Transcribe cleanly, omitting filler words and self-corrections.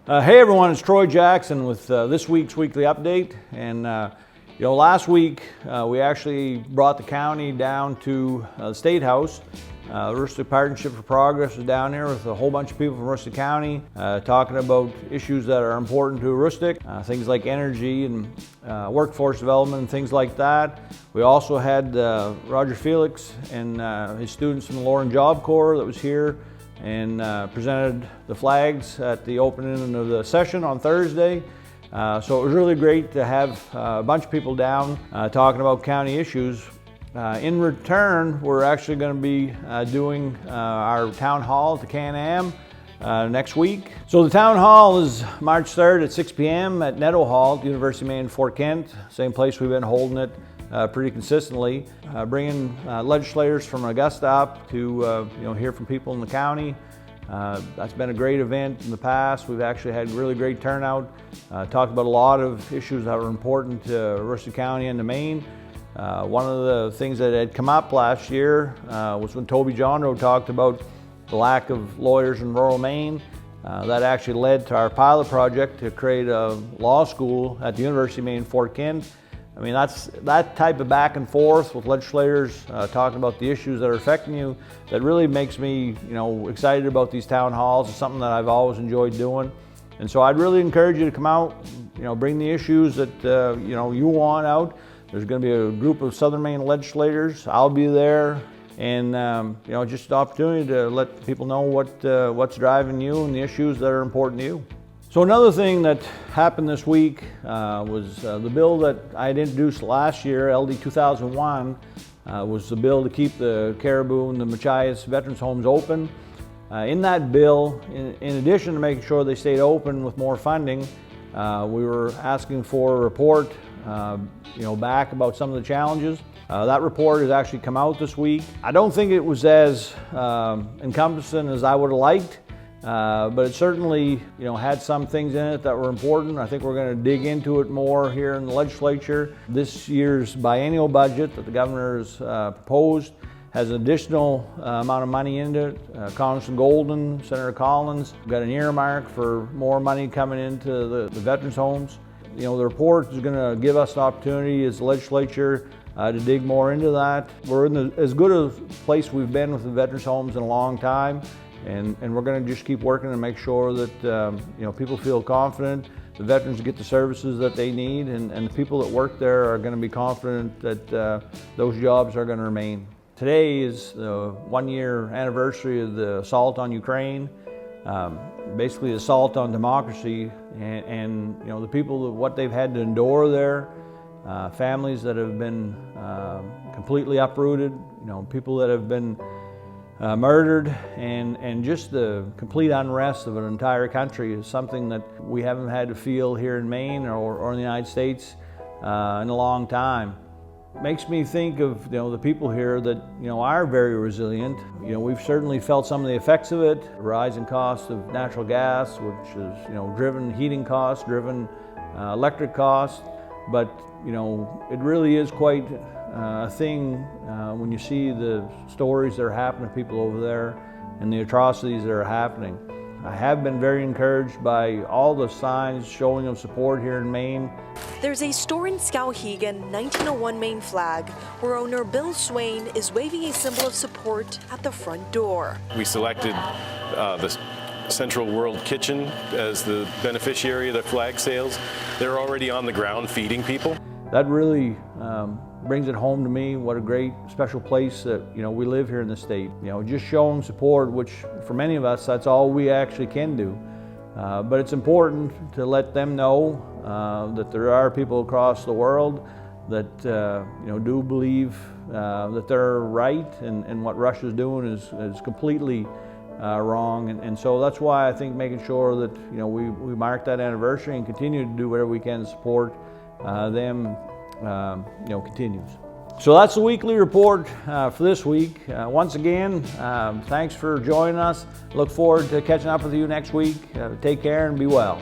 Hey everyone, it's Troy Jackson with this week's weekly update. And last week we actually brought the county down to the State House. The Rustic Partnership for Progress was down there with a whole bunch of people from Rustic County talking about issues that are important to Rustic, things like energy and workforce development and things like that. We also had Roger Felix and his students from the Lauren Job Corps that was here and presented the flags at the opening of the session on Thursday. So it was really great to have a bunch of people down talking about county issues. In return, we're actually going to be doing our town hall at the Can-Am next week. So the town hall is March 3rd at 6 p.m. at Netto Hall at the University of Maine, Fort Kent, same place we've been holding it pretty consistently, bringing legislators from Augusta up to hear from people in the county. That's been a great event in the past. We've actually had really great turnout, talked about a lot of issues that were important to Rustic County and to Maine. One of the things that had come up last year was when Toby Johnrow talked about the lack of lawyers in rural Maine. That actually led to our pilot project to create a law school at the University of Maine, Fort Kent. I mean, that's that type of back and forth with legislators talking about the issues that are affecting you that really makes me, excited about these town halls. It's something that I've always enjoyed doing. And so I'd really encourage you to come out, bring the issues that, you want out. There's going to be a group of Southern Maine legislators. I'll be there. And, just an opportunity to let people know what's driving you and the issues that are important to you. So another thing that happened this week was the bill that I had introduced last year, LD 2001, was the bill to keep the Caribou and the Machias Veterans Homes open. In that bill, in addition to making sure they stayed open with more funding, we were asking for a report back about some of the challenges. That report has actually come out this week. I don't think it was as encompassing as I would have liked. But it certainly, had some things in it that were important. I think we're going to dig into it more here in the legislature. This year's biennial budget that the governor has proposed has an additional amount of money in it. Congressman Golden, Senator Collins got an earmark for more money coming into the veterans homes. The report is going to give us an opportunity as the legislature to dig more into that. We're in as good a place we've been with the veterans homes in a long time. And we're going to just keep working to make sure that people feel confident, the veterans get the services that they need, and the people that work there are going to be confident that those jobs are going to remain. Today is the 1-year anniversary of the assault on Ukraine, basically the assault on democracy, and the people, what they've had to endure there, families that have been completely uprooted, people that have been murdered, and just the complete unrest of an entire country is something that we haven't had to feel here in Maine or in the United States in a long time. Makes me think of the people here that are very resilient. We've certainly felt some of the effects of it, rising cost of natural gas, which has driven heating costs, driven electric costs, but it really is quite a thing when you see the stories that are happening to people over there and the atrocities that are happening. I have been very encouraged by all the signs showing of support here in Maine. There's a store in Skowhegan 1901 Maine flag where owner Bill Swain is waving a symbol of support at the front door. We selected the Central World Kitchen as the beneficiary of the flag sales. They're already on the ground feeding people. That really brings it home to me what a great special place that we live here in the state. Just showing support, which for many of us that's all we actually can do. But it's important to let them know that there are people across the world that do believe that they're right, and what Russia's doing is completely wrong. And so that's why I think making sure that we mark that anniversary and continue to do whatever we can to support them continues. So that's the weekly report for this week. Once again, thanks for joining us. Look forward to catching up with you next week. Take care and be well.